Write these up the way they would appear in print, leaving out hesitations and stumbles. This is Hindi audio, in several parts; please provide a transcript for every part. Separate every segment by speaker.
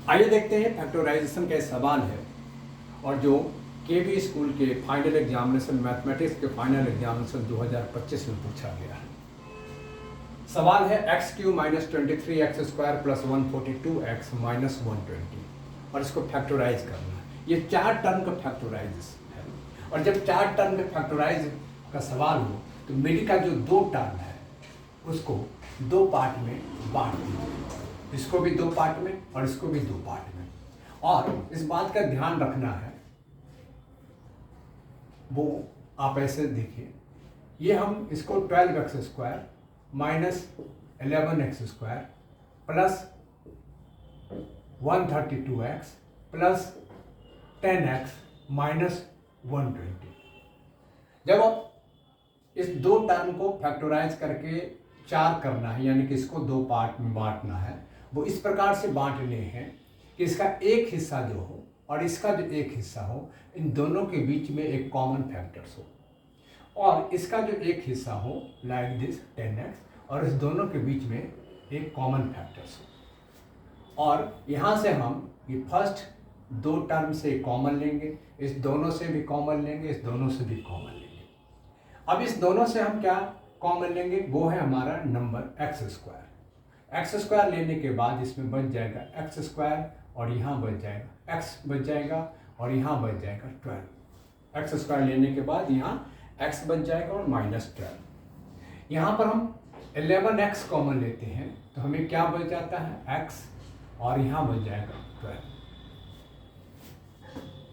Speaker 1: आइए देखते हैं फैक्टराइजेशन का सवाल है और जो केवी स्कूल के फाइनल एग्जामिनेशन मैथमेटिक्स के फाइनल एग्जामिनेशन 2025 में पूछा गया है। सवाल है x Q minus 23x² plus 142x minus 120 और इसको फैक्टराइज करना है। ये चार टर्म का फैक्टराइज है और जब चार टर्म के फैक्टराइज का सवाल हो तो मिडिल का जो दो टर्म है उसको दो पार्ट में बांट दीजिए, इसको भी दो पार्ट में और इसको भी दो पार्ट में। और इस बात का ध्यान रखना है, वो आप ऐसे देखिए, ये हम इसको 12x² minus 11x² plus 132x plus 10x minus 120। जब आप इस दो टर्म को फैक्टराइज करके चार करना है, यानी कि इसको दो पार्ट में बांटना है, वो इस प्रकार से बांटने हैं कि इसका एक हिस्सा जो हो और इसका जो एक हिस्सा हो, इन दोनों के बीच में एक कॉमन फैक्टर्स हो, और इसका जो एक हिस्सा हो लाइक दिस 10x और इस दोनों के बीच में एक कॉमन फैक्टर्स हो। और यहाँ से हम ये फर्स्ट दो टर्म से कॉमन लेंगे, इस दोनों से भी कॉमन लेंगे, इस दोनों से भी कॉमन लेंगे। अब इस दोनों से हम क्या कॉमन लेंगे, वो है हमारा नंबर x²। लेने के बाद इसमें बच जाएगा x² और यहाँ बच जाएगा x बच जाएगा और यहाँ बच जाएगा 12। x² लेने के बाद यहाँ x बच जाएगा और माइनस 12। यहाँ पर हम 11x कॉमन लेते हैं तो हमें क्या बच जाता है x और यहाँ बच जाएगा 12।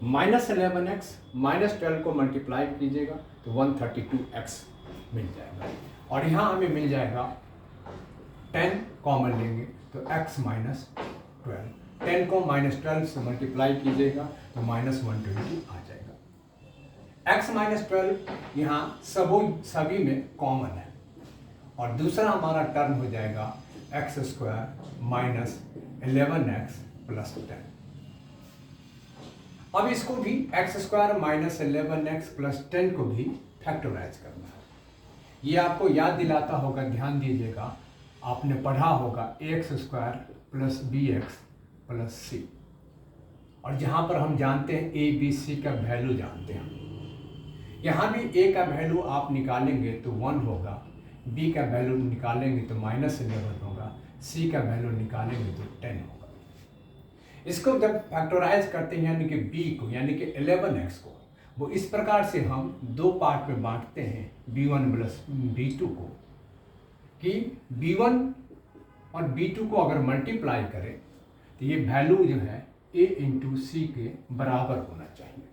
Speaker 1: माइनस 11x माइनस 12 को मल्टीप्लाई कीजिएगा तो 132x मिल जाएगा और यहाँ हमें मिल जाएगा 10 कॉमन लेंगे तो x माइनस 12। 10 को माइनस 12 से मल्टीप्लाई कीजिएगा तो माइनस 120 आ जाएगा। x माइनस 12 यहाँ सभी में कॉमन है और दूसरा हमारा टर्म हो जाएगा x² माइनस 11x प्लस 10। अब इसको भी x² माइनस 11x प्लस 10 को भी फैक्टराइज करना है। ये आपको याद दिलाता होगा, ध्यान दीजिएगा, आपने पढ़ा होगा ax² plus bx plus c, और जहाँ पर हम जानते हैं a b c का वैल्यू जानते हैं। यहाँ भी a का वैल्यू आप निकालेंगे तो 1 होगा, b का वैल्यू निकालेंगे तो माइनस 11 होगा, c का वैल्यू निकालेंगे तो 10 होगा। इसको जब फैक्टराइज करते हैं यानी कि b को, यानी कि 11x को, वो इस प्रकार से हम दो पार्ट में बांटते हैं b1 प्लस b2 को, कि b1 और b2 को अगर मल्टीप्लाई करें तो ये वैल्यू जो है a इंटू सी के बराबर होना चाहिए।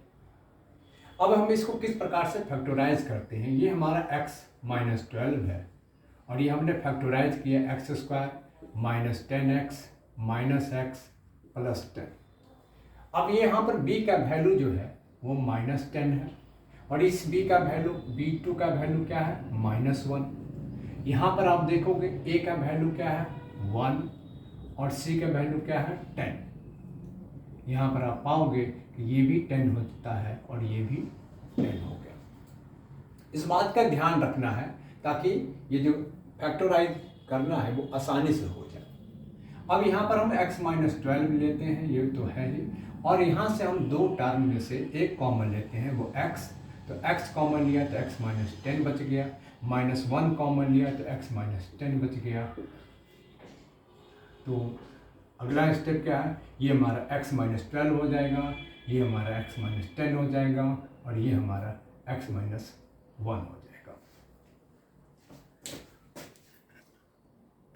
Speaker 1: अब हम इसको किस प्रकार से फैक्टराइज करते हैं, ये हमारा x माइनस 12 है और ये हमने फैक्टराइज किया x² minus 10x minus x plus 10। अब ये यहाँ पर b का वैल्यू जो है वो माइनस 10 है और इस b का वैल्यू b2 का वैल्यू क्या है माइनस 1। यहाँ पर आप देखोगे a का वैल्यू क्या है 1 और c का वैल्यू क्या है 10। यहाँ पर आप पाओगे कि ये भी 10 होता है और ये भी 10 हो गया। इस बात का ध्यान रखना है ताकि ये जो फैक्टराइज करना है वो आसानी से हो जाए। अब यहाँ पर हम x माइनस 12 लेते हैं, ये तो है ही, और यहाँ से हम दो टर्म में से एक कॉमन लेते हैं, वो x, तो x कॉमन लिया तो x माइनस 10 बच गया, माइनस 1 कॉमन लिया तो x माइनस 10 बच गया। तो अगला स्टेप क्या है, ये हमारा x माइनस 12 हो जाएगा, ये हमारा x माइनस 10 हो जाएगा और ये हमारा x माइनस 1 हो जाएगा।